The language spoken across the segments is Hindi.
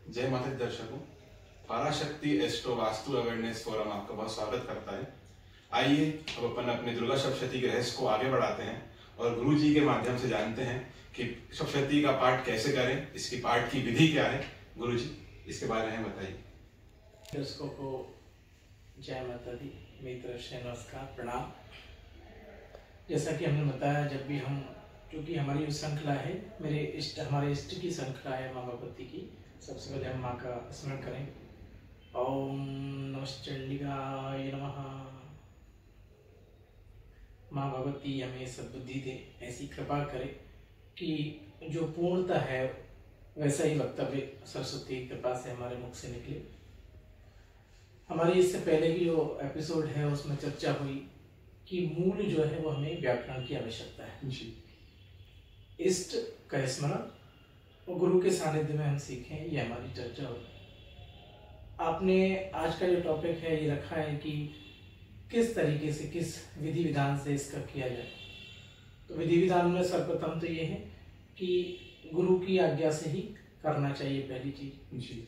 जय माता दी दर्शकों, पराशक्ति एस्ट्रो वास्तु अवेयरनेस फोरम आपका बहुत स्वागत करता है। आइए अब अपन अपने दुर्गा सप्तशती के रहस्य को आगे बढ़ाते हैं और गुरु जी के माध्यम से जानते हैं कि सप्तशती का पाठ कैसे करें, इसकी पाठ की विधि क्या है। गुरु जी, इसके बारे में बताइए। दर्शकों को जय माता दी, मेरी तरफ से नमस्कार, प्रणाम। जैसा कि हमने बताया, जब भी हम, क्योंकि हमारी श्रृंखला है, हमारे इष्ट की श्रृंखला है माँ भगवती की, सबसे पहले हम माँ का स्मरण करें। ओम नमश्चंडिकाय नमः। माँ भगवती हमें सद्बुद्धि दे, ऐसी कृपा करे कि जो पूर्णता है वैसा ही वक्तव्य सरस्वती की कृपा से हमारे मुख से निकले। हमारी इससे पहले की जो एपिसोड है उसमें चर्चा हुई कि मूल जो है वो हमें व्याकरण की आवश्यकता है जी। इष्ट का स्मरण और गुरु के सानिध्य में हम सीखें, ये हमारी चर्चा होगी। आपने आज का जो टॉपिक है ये रखा है कि किस तरीके से, किस विधि विधान से इसका किया जाए। तो विधि विधान में सर्वप्रथम तो ये है कि गुरु की आज्ञा से ही करना चाहिए। पहली चीज जी।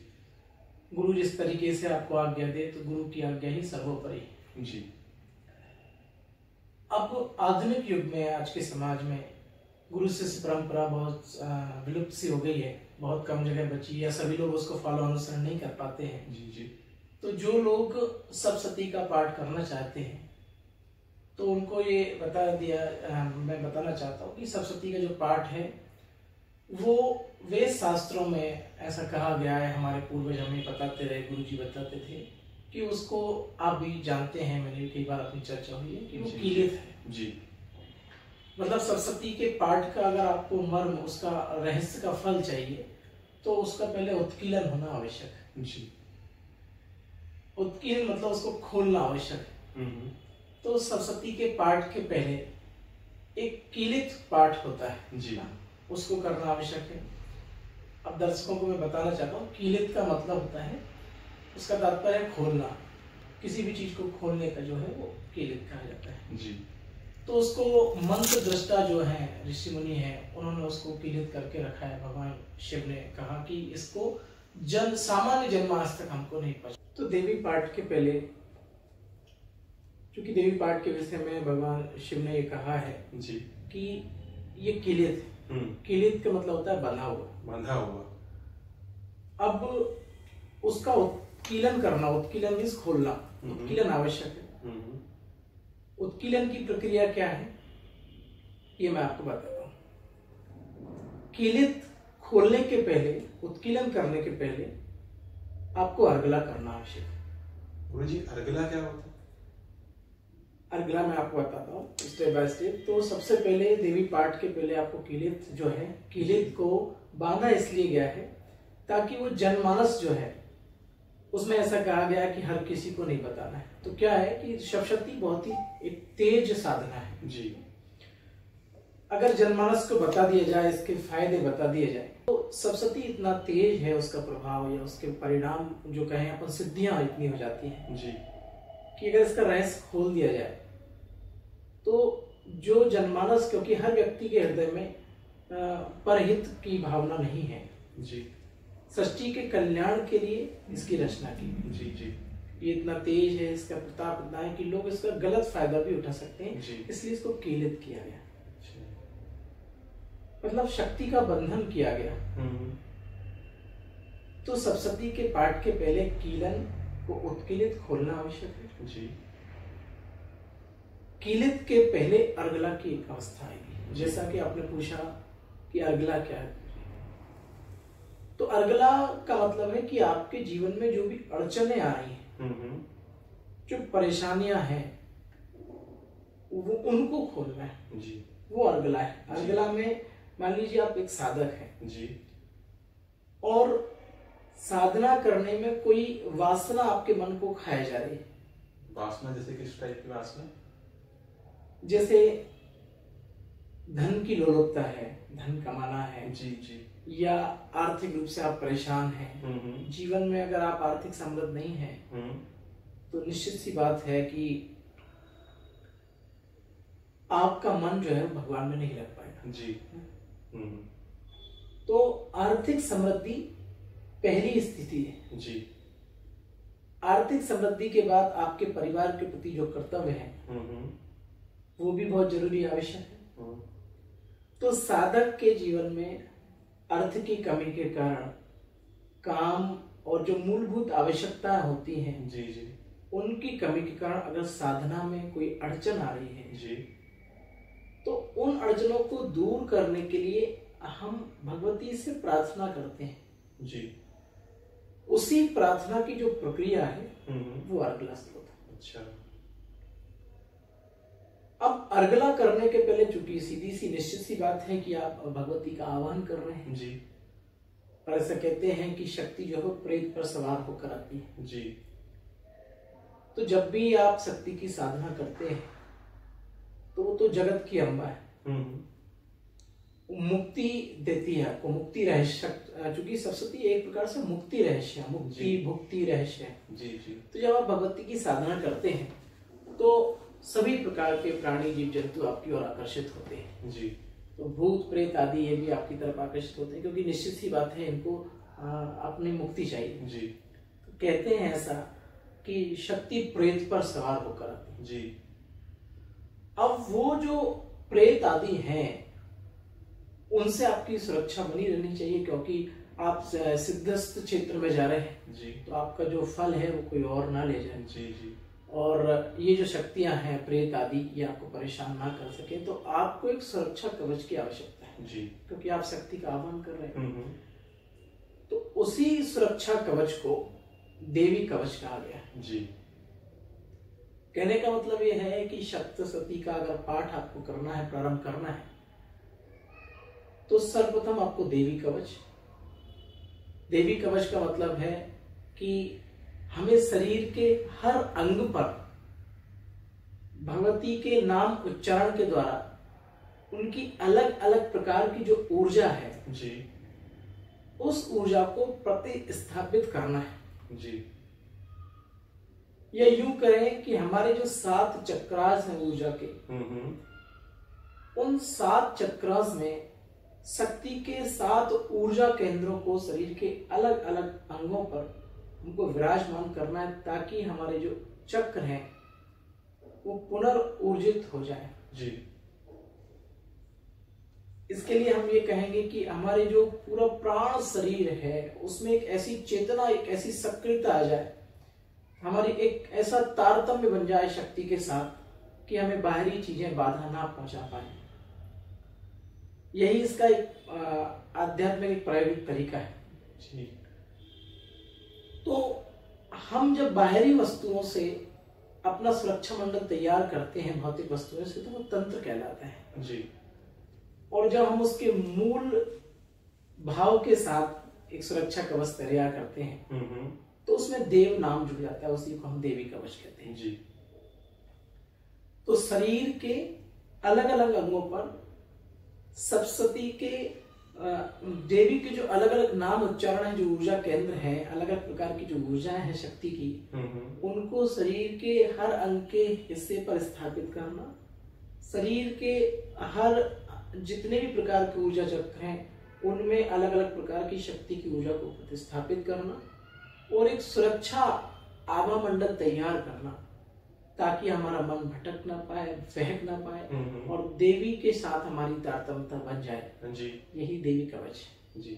गुरु जिस तरीके से आपको आज्ञा दे तो गुरु की आज्ञा ही सर्वोपरि जी। अब आधुनिक युग में, आज के समाज में गुरु शिष्य परंपरा बहुत विलुप्त सी हो गई है, बहुत कम जगह बची, या सभी लोग उसको फॉलो अनुसरण नहीं कर पाते हैं। जी जी। तो जो लोग सप्तशती का पाठ करना चाहते हैं तो उनको ये मैं बताना चाहता हूँ कि सप्तशती का जो पाठ है वो वेद शास्त्रों में ऐसा कहा गया है, हमारे पूर्वज हमें बताते रहे, गुरु जी बताते थे कि उसको आप भी जानते हैं, मैंने भी कई बार अपनी चर्चा हुई है कि वो कीलित है। जी। मतलब सप्तशती के पाठ का अगर आपको मर्म, उसका रहस्य का फल चाहिए तो उसका पहले उत्कीलन होना आवश्यक है। जी। उत्कीलन मतलब उसको खोलना आवश्यक है। तो सप्तशती के पाठ के पहले एक कीलित पाठ होता है जी, उसको करना आवश्यक है। अब दर्शकों को मैं बताना चाहता हूँ, कीलित का मतलब होता है, उसका तात्पर्य है खोलना। किसी भी चीज को खोलने का जो है वो कीलित कहा जाता है। जी। तो उसको मंत्र दृष्टा जो है, ऋषि मुनि है, उन्होंने उसको कीलित करके रखा है। भगवान शिव ने कहा कि इसको सामान्य जन्मांश तक हमको नहीं पहुंचा। तो देवी पाठ के पहले, क्योंकि देवी पाठ के विषय में भगवान शिव ने ये कहा है जी कि ये कीलित है। कीलित का मतलब होता है बंधा हुआ, बंधा हुआ। अब उसका उत्कीलन करना, उत्कीलन मीन्स खोलना, उत्कीलन आवश्यक है। उत्कीलन की प्रक्रिया क्या है ये मैं आपको बताता हूं। कीलित खोलने के पहले, उत्कीलन करने के पहले आपको अर्गला करना आवश्यक है। गुरु जी, अर्गला क्या होता है? अर्गला मैं आपको बताता हूँ स्टेप बाय स्टेप। तो सबसे पहले देवी पाठ के पहले आपको कीलित जो है, कीलित को बांधा इसलिए गया है ताकि वो जनमानस जो है उसमें ऐसा कहा गया है कि हर किसी को नहीं बताना है। तो क्या है कि सप्तशती बहुत ही एक तेज साधना है जी। अगर जनमानस को बता दिया जाए, इसके फायदे बता दिए जाए, तो सप्तशती इतना तेज है, उसका प्रभाव या उसके परिणाम जो कहें अपन, सिद्धियां इतनी हो जाती हैं जी कि अगर इसका रहस्य खोल दिया जाए तो जो जनमानस, क्योंकि हर व्यक्ति के हृदय में परहित की भावना नहीं है जी, सृष्टि के कल्याण के लिए इसकी रचना की। जी जी। ये इतना तेज है, इसका प्रताप इतना है कि लोग इसका गलत फायदा भी उठा सकते हैं, इसलिए इसको कीलित किया गया। मतलब शक्ति का बंधन किया गया। तो सप्तशती के पाठ के पहले कीलन को उत्कीलित खोलना आवश्यक है जी। कीलित के पहले अर्गला की एक अवस्था आएगी। जैसा कि आपने पूछा कि अर्गला क्या है, तो अर्गला का मतलब है कि आपके जीवन में जो भी अड़चने आ रही हैं, जो परेशानियां हैं, वो उनको खोलना है जी। वो अर्गला है। अर्गला में मान लीजिए आप एक साधक हैं जी, और साधना करने में कोई वासना आपके मन को खाए जा रही है। वासना जैसे किस टाइप की वासना? जैसे धन की लोलुपता है, धन कमाना है जी जी, या आर्थिक रूप से आप परेशान हैं। जीवन में अगर आप आर्थिक समृद्ध नहीं हैं तो निश्चित सी बात है कि आपका मन जो है भगवान में नहीं लग पाएगा। जी। तो आर्थिक समृद्धि पहली स्थिति है। जी। आर्थिक समृद्धि के बाद आपके परिवार के प्रति जो कर्तव्य है वो भी बहुत जरूरी आवश्यक है। तो साधक के जीवन में अर्थ की कमी के कारण काम और जो मूलभूत आवश्यकताएं होती हैं जी जी उनकी कमी के कारण अगर साधना में कोई अड़चन आ रही है जी, तो उन अड़चनों को दूर करने के लिए हम भगवती से प्रार्थना करते हैं जी। उसी प्रार्थना की जो प्रक्रिया है वो अर्गला स्त्रोत है। अच्छा। अब अर्गला करने के पहले चूंकि सीधी सी निश्चित सी बात है कि आप भगवती का आह्वान कर रहे हैं जी। और ऐसा कहते हैं कि शक्ति जो है प्रेत पर सवार होकर आती है जी। तो जब भी आप शक्ति की साधना करते हैं तो वो तो जगत की अम्बा है, मुक्ति देती है आपको, मुक्ति रहस्य, चूंकि सरस्वती एक प्रकार से मुक्ति रहस्य, मुक्ति भुक्ति रहस्य है। जी जी। तो जब आप भगवती की साधना करते हैं तो सभी प्रकार के प्राणी जीव जंतु आपकी ओर आकर्षित होते हैं जी। तो भूत प्रेत आदि ये भी आपकी तरफ आकर्षित होते हैं क्योंकि निश्चित सी बात है इनको अपनी मुक्ति चाहिए जी। तो कहते हैं ऐसा कि शक्ति प्रेत पर सवार होकर आती है जी। अब वो जो प्रेत आदि हैं उनसे आपकी सुरक्षा बनी रहनी चाहिए क्योंकि आप सिद्धस्थ क्षेत्र में जा रहे हैं जी। तो आपका जो फल है वो कोई और ना ले जाए। जी जी। और ये जो शक्तियां हैं प्रेत आदि ये आपको परेशान ना कर सके तो आपको एक सुरक्षा कवच की आवश्यकता है जी। क्योंकि आप शक्ति का आह्वान कर रहे हैं। तो उसी सुरक्षा कवच को देवी कवच कहा गया है। जी। कहने का मतलब ये है कि सप्तशती का अगर पाठ आपको करना है, प्रारंभ करना है, तो सर्वप्रथम आपको देवी कवच। देवी कवच का मतलब है कि हमें शरीर के हर अंग पर भगवती के नाम उच्चारण के द्वारा उनकी अलग अलग प्रकार की जो ऊर्जा है जी, उस ऊर्जा को प्रतिस्थापित करना है। जी। या यूं करें कि हमारे जो 7 चक्रास हैं ऊर्जा के, उन 7 चक्रास में शक्ति के 7 ऊर्जा केंद्रों को शरीर के अलग अलग अंगों पर हमको विराजमान करना है ताकि हमारे जो चक्र हैं वो पुनर्ऊर्जित हो जाए। जी। इसके लिए हम ये कहेंगे कि हमारे जो पूरा प्राण शरीर है उसमें एक ऐसी चेतना, एक ऐसी सक्रियता आ जाए, हमारी एक ऐसा तारतम्य बन जाए शक्ति के साथ कि हमें बाहरी चीजें बाधा ना पहुंचा पाए। यही इसका एक आध्यात्मिक एक प्रायोगिक तरीका है। जी। तो हम जब बाहरी वस्तुओं से अपना सुरक्षा मंडल तैयार करते हैं, भौतिक वस्तुओं से, तो वो तंत्र कहलाता है। जी। और जब हम उसके मूल भाव के साथ एक सुरक्षा कवच तैयार करते हैं तो उसमें देव नाम जुड़ जाता है, उसी को हम देवी कवच कहते हैं। जी। तो शरीर के अलग अलग अंगों पर सप्तशती के देवी के जो अलग अलग नाम उच्चारण है, जो ऊर्जा केंद्र है, अलग अलग प्रकार की जो ऊर्जाएं हैं शक्ति की, उनको शरीर के हर अंग के हिस्से पर स्थापित करना, शरीर के हर जितने भी प्रकार के ऊर्जा चक्र हैं उनमें अलग अलग प्रकार की शक्ति की ऊर्जा को प्रतिस्थापित करना और एक सुरक्षा आभा मंडल तैयार करना ताकि हमारा मन भटक ना पाए, बहक ना पाए और देवी के साथ हमारी तारतम्यता बन जाए। जी। यही देवी कवच है। जी।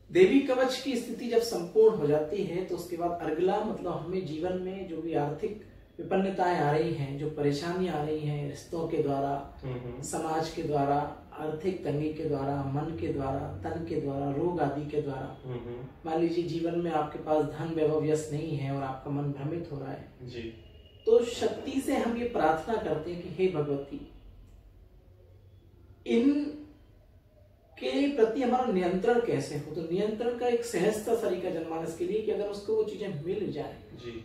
देवी कवच की स्थिति जब संपूर्ण हो जाती है तो उसके बाद अर्गला मतलब हमें जीवन में जो भी आर्थिक विपन्नताएं आ रही हैं, जो परेशानियां आ रही हैं रिश्तों के द्वारा, समाज के द्वारा, आर्थिक तंगी के द्वारा, मन के द्वारा, तन के द्वारा, रोग आदि के द्वारा, मान लीजिए जीवन में आपके पास धन वैभव यश नहीं है और आपका मन भ्रमित हो रहा है जी। तो शक्ति से हम ये प्रार्थना करते हैं कि हे भगवती, इन के प्रति हमारा नियंत्रण कैसे हो। तो नियंत्रण का एक सहजता तरीका जनमानस के लिए कि अगर उसको वो चीजें मिल जाए जी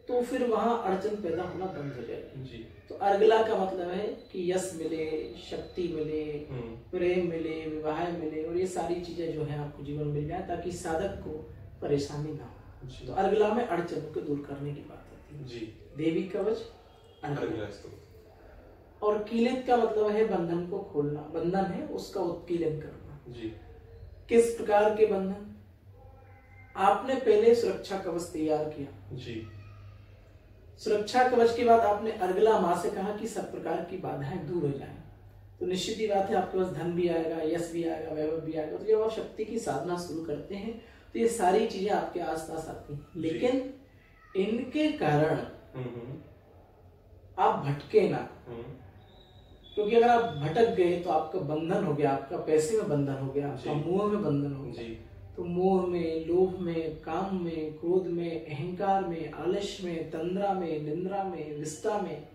तो फिर वहां अड़चन पैदा होना बंद हो जाएगी। जी। तो अर्गला का मतलब है कि यश मिले, शक्ति मिले, प्रेम मिले, विवाह मिले और ये सारी चीजें जो है आपको जीवन मिल जाए ताकि साधक को परेशानी ना हो। तो अर्गला में अड़चनों को दूर करने की बात होती है। जी। देवी कवच, अर्गला। और कीलित का मतलब है बंधन को खोलना, बंधन है उसका उत्कीलन करना। जी। किस प्रकार के बंधन? आपने पहले सुरक्षा कवच तैयार किया जी। सुरक्षा कवच के बाद आपने अर्गला माँ से कहा कि सब प्रकार की बाधाएं दूर हो जाएं। तो निश्चित ही बात है आपके पास धन भी आएगा, यश भी आएगा, वैभव भी आएगा। तो जब आप शक्ति की साधना शुरू करते हैं तो ये सारी चीजें आपके आसपास आती हैं, लेकिन इनके कारण आप भटके ना। क्योंकि अगर आप भटक गए तो आपका बंधन हो गया, आपका पैसे में बंधन हो गया, आपका मोह में बंधन हो गया। तो मोह में, लोभ में, काम में, क्रोध में, अहंकार में, आलस्य में, तंद्रा में, निंद्रा में, विष्टा में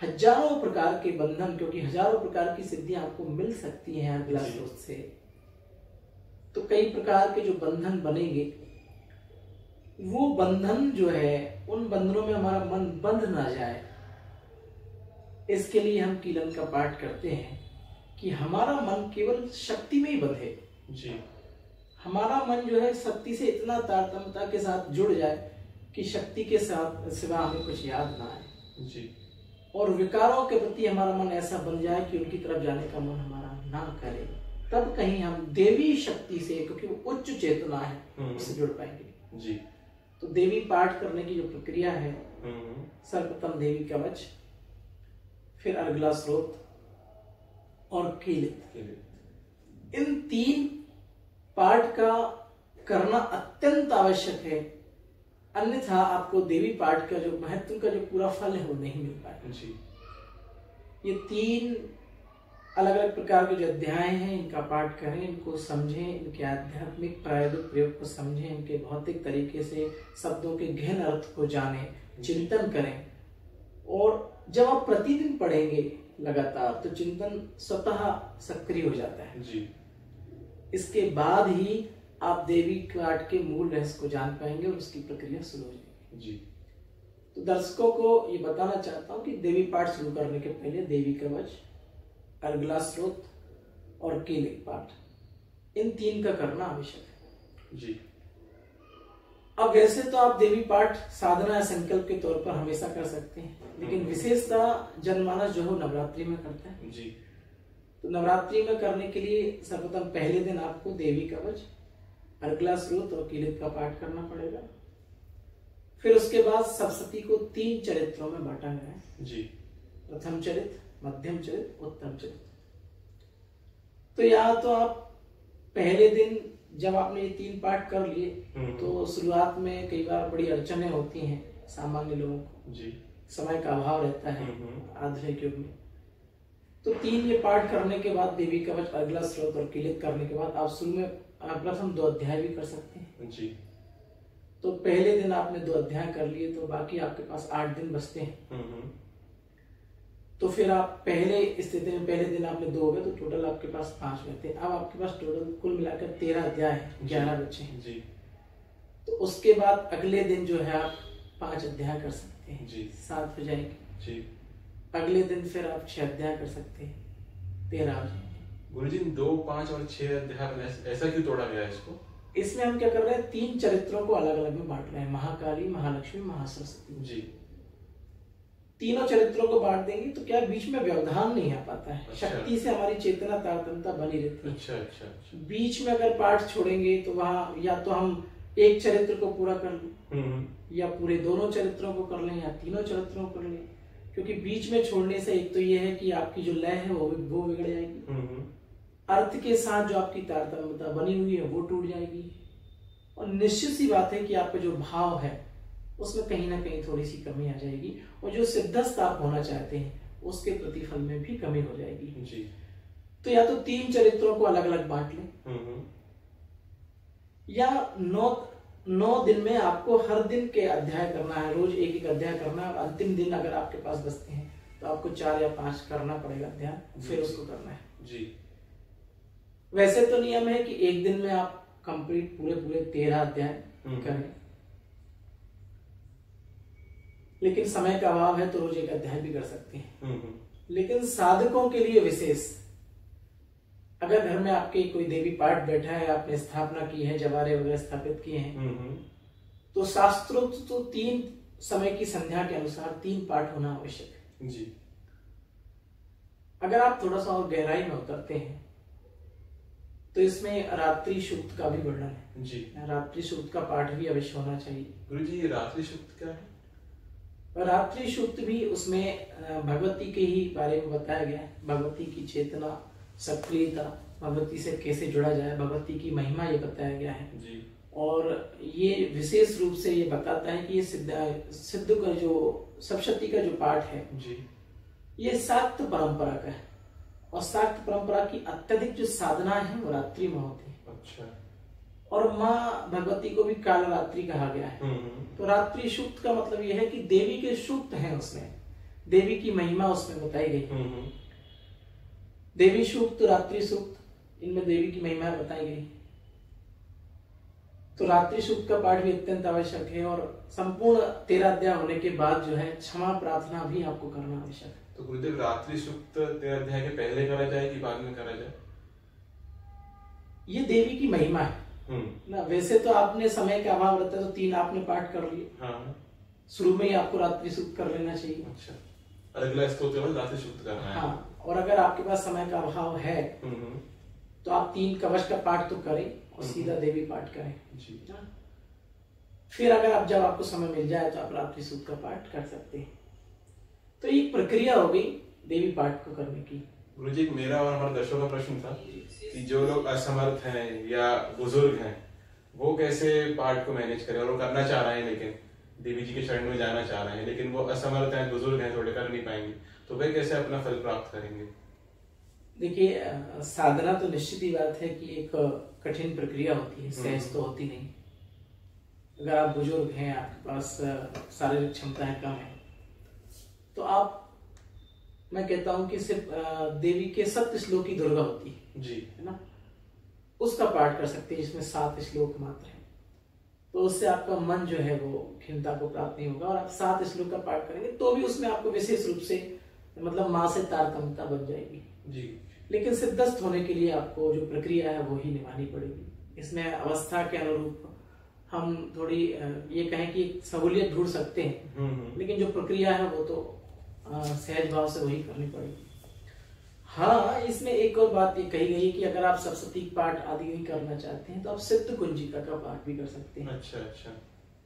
हजारों प्रकार के बंधन, क्योंकि हजारों प्रकार की सिद्धियां आपको मिल सकती हैं अगला स्रोत से। तो कई प्रकार के जो बंधन बनेंगे, वो बंधन जो है, उन बंधनों में हमारा मन बंध ना जाए, इसके लिए हम कीलन का पाठ करते हैं कि हमारा मन केवल शक्ति में ही बंधे जी। हमारा मन जो है शक्ति से इतना तारतम्यता के साथ जुड़ जाए कि शक्ति के साथ सिवा हमें कुछ याद ना आए जी। और विकारों के प्रति हमारा मन ऐसा बन जाए कि उनकी तरफ जाने का मन हमारा ना करे, तब कहीं हम देवी शक्ति से, क्योंकि वो उच्च चेतना है, उससे जुड़ पाएंगे जी। तो देवी पाठ करने की जो प्रक्रिया है, सर्वप्रथम देवी कवच, फिर अर्गला स्रोत और कीलित। इन तीन पाठ का करना अत्यंत आवश्यक है, अन्यथा आपको देवी पाठ का जो महत्व का जो पूरा फल है वो नहीं मिल पाएगा जी। ये तीन अलग अलग प्रकार के जो अध्याय हैं, इनका पाठ करें, इनको समझें, इनके आध्यात्मिक प्रायोगिक प्रयोग को समझें, इनके भौतिक तरीके से शब्दों के गहन अर्थ को जानें, चिंतन करें। और जब आप प्रतिदिन पढ़ेंगे लगातार तो चिंतन स्वतः सक्रिय हो जाता है जी। इसके बाद ही आप देवी पाठ के मूल रहस्य को जान पाएंगे और उसकी प्रक्रिया शुरू हो जाएगी जी। तो दर्शकों को ये बताना चाहता हूँ कि देवी पाठ शुरू करने के पहले देवी कवच, अर्गला स्रोत और कीलित पाठ, इन तीन का करना आवश्यक है जी। अब वैसे तो आप देवी पाठ साधना या संकल्प के तौर पर हमेशा कर सकते हैं, लेकिन विशेषता जनमानस जो है नवरात्रि में करता है जी। तो नवरात्रि में करने के लिए सर्वप्रथम पहले दिन आपको देवी कवच, अर्गला स्रोत और कीलित का पाठ करना पड़ेगा। फिर उसके बाद सप्तशती को 3 चरित्रों में बांटा गया है जी। प्रथम चरित्र, मध्यम चरित्र, उत्तम चरित्र। तो यहाँ तो आप पहले दिन जब आपने ये 3 पाठ कर लिए तो शुरुआत में कई बार बड़ी अड़चनें होती हैं सामान्य लोगों को जी। समय का अभाव रहता है आधुनिक युग में। तो 3 ये पाठ करने के बाद देवी कवच, अर्गला स्रोत और कीलित करने के बाद आप शुरू में प्रथम 2 अध्याय भी कर सकते हैं जी। तो पहले दिन आपने 2 अध्याय कर लिए तो बाकी आपके पास 8 दिन बचते हैं। तो फिर आप पहले स्थिति में पहले दिन आपने 2 हो गए तो टोटल आपके पास 5 रहते हैं। अब आपके पास टोटल कुल मिलाकर 13 अध्याय है, 11 बच्चे हैं जी। तो उसके बाद अगले दिन जो है आप 5 अध्याय कर सकते हैं जी, 7 हो जाएंगे जी। अगले दिन फिर आप 6 अध्याय कर सकते हैं, 13 हो जाएंगे। गुरुजी 2, 5 और 6 अध्याय ऐसा क्यों तोड़ा गया है इसको? इसमें हम क्या कर रहे हैं, 3 चरित्रों को अलग अलग में बांट रहे हैं, महाकाली, महालक्ष्मी, महासरस्वती जी। तीनों चरित्रों को बांट देंगे तो क्या बीच में व्यवधान नहीं आ पाता है। अच्छा। शक्ति से हमारी चेतना तारतम्यता बनी रहती है। अच्छा। बीच में अगर पाठ छोड़ेंगे तो वहां या तो हम एक चरित्र को पूरा कर लें या पूरे दोनों चरित्रों को कर लें या तीनों चरित्रों को कर लें, क्योंकि बीच में छोड़ने से एक तो ये है कि आपकी जो लय है वो बिगड़ जाएगी, अर्थ के साथ जो आपकी तारतम्यता बनी हुई है वो टूट जाएगी, और निश्चित सी बात है कि आपका जो भाव है उसमें कहीं ना कहीं थोड़ी सी कमी आ जाएगी, और जो सिद्धस्थ आप होना चाहते हैं उसके प्रतिफल में भी कमी हो जाएगी जी। तो या तो 3 चरित्रों को अलग अलग बांट लें या 9 दिन में आपको हर दिन के अध्याय करना है, रोज एक अध्याय करना है। अंतिम दिन अगर आपके पास बचते हैं तो आपको 4 या 5 करना पड़ेगा अध्याय, फिर उसको करना है जी। वैसे तो नियम है कि एक दिन में आप कंप्लीट पूरे 13 अध्याय करें, लेकिन समय का अभाव है तो रोज एक अध्याय भी कर सकते हैं। लेकिन साधकों के लिए विशेष, अगर घर में आपके कोई देवी पाठ बैठा है, आपने स्थापना की है, जवारे वगैरह स्थापित किए हैं, तो शास्त्रोक्त तो 3 समय की संध्या के अनुसार 3 पाठ होना आवश्यक है जी। अगर आप थोड़ा सा और गहराई में उतरते हैं तो इसमें रात्रि सूक्त का भी वर्णन है जी। रात्रि सूक्त का पाठ भी अवश्य होना चाहिए। गुरुजी ये रात्रि सूक्त क्या है? रात्रि सूक्त भी उसमें भगवती के ही बारे में बताया गया है, भगवती की चेतना, सक्रियता, भगवती से कैसे जुड़ा जाए, भगवती की महिमा ये बताया गया है जी। और ये विशेष रूप से ये बताता है कि ये सिद्ध का जो सप्तशती का जो पाठ है जी, ये शाक्त परंपरा का है और शाक्त परंपरा की अत्यधिक जो साधना है वो रात्रि में होती है। अच्छा। और माँ भगवती को भी काल रात्रि कहा गया है। तो रात्रि सूक्त का मतलब यह है कि देवी के सूक्त हैं उसमें, देवी की महिमा उसमें बताई गई। देवी सूक्त, रात्रि सूक्त, इनमें देवी की महिमा बताई गई। तो रात्रि सूक्त का पाठ भी अत्यंत आवश्यक है और संपूर्ण 13 अध्याय होने के बाद जो है क्षमा प्रार्थना भी आपको करना आवश्यक है। तो गुरुदेव रात्रि सूक्त 13 अध्याय के पहले करा जाए कि बाद में करा जाए? ये देवी की महिमा है ना। वैसे तो आपने समय का अभाव रहता है तो 3 आपने पाठ कर लिए। हाँ। शुरू में ही आपको रात्रि सूक्त कर लेना चाहिए। अच्छा, अगला स्तोत्र में रात्रि सूक्त करना है। हाँ, और अगर आपके पास समय का अभाव है तो आप 3 कवच का पाठ तो करें और सीधा देवी पाठ करें जी। फिर अगर आप जब आपको समय मिल जाए तो आप रात्रि सूक्त का पाठ कर सकते हैं। तो एक प्रक्रिया हो गई देवी पाठ को करने की। गुरुजी मेरा और हमारे दर्शकों का प्रश्न था कि जो लोग असमर्थ हैं या बुजुर्ग हैं वो कैसे पाठ को मैनेज करें, और वो करना चाह रहे हैं लेकिन देवी जी के शरण में जाना चाह रहे हैं लेकिन वो असमर्थ हैं, बुजुर्ग हैं, थोड़े कर नहीं पाएंगे, तो वे कैसे अपना फल प्राप्त करेंगे? देखिए, साधना तो निश्चित ही बात है कि एक कठिन प्रक्रिया होती है, सहज तो होती नहीं। अगर आप बुजुर्ग हैं, आपके पास शारीरिक क्षमताएं कम है तो आप, मैं कहता हूं कि सिर्फ देवी के 7 श्लोक की दुर्गा होती है जी, है ना, उसका पाठ कर सकते हैं जिसमें 7 श्लोक मात्र है। तो उससे आपका मन जो है वो खिन्नता को प्राप्त नहीं होगा और आप 7 श्लोक का पाठ करेंगे तो भी उसमें आपको विशेष रूप से मतलब माँ से तारतम्यता बन जाएगी जी। लेकिन सिद्धस्थ होने के लिए आपको जो प्रक्रिया है वो ही निभानी पड़ेगी। इसमें अवस्था के अनुरूप हम थोड़ी ये कहें कि सहूलियत ढूंढ सकते हैं लेकिन जो प्रक्रिया है वो तो सहज भाव से वही करनी पड़ेगी। हाँ, इसमें एक और बात ये कही गई है कि अगर आप सप्तशती पाठ आदि नहीं करना चाहते हैं तो आप सिद्ध कुंजिका का पाठ भी कर सकते हैं। अच्छा अच्छा।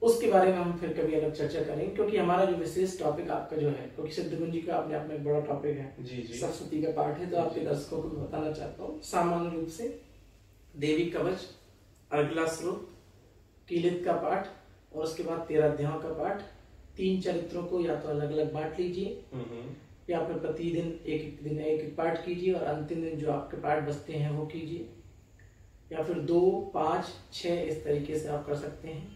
उसके बारे में हम फिर कभी अलग चर्चा करेंगे क्योंकि हमारा जो विशेष टॉपिक आपका जो है, क्योंकि सिद्ध कुंजिका अपने आप में एक बड़ा टॉपिक है जी जी। सप्तशती का पाठ है तो आपके दर्शकों को बताना चाहता हूँ। सामान्य रूप से देवी कवच, अर्गला स्रोत, कीलित का पाठ और उसके बाद 13 अध्यायों का पाठ, 3 चरित्रों को या तो अलग अलग बांट लीजिए या फिर प्रतिदिन एक एक पाठ कीजिए और अंतिम दिन जो आपके पाठ बचते हैं वो कीजिए, या फिर 2, 5, 6 इस तरीके से आप कर सकते हैं।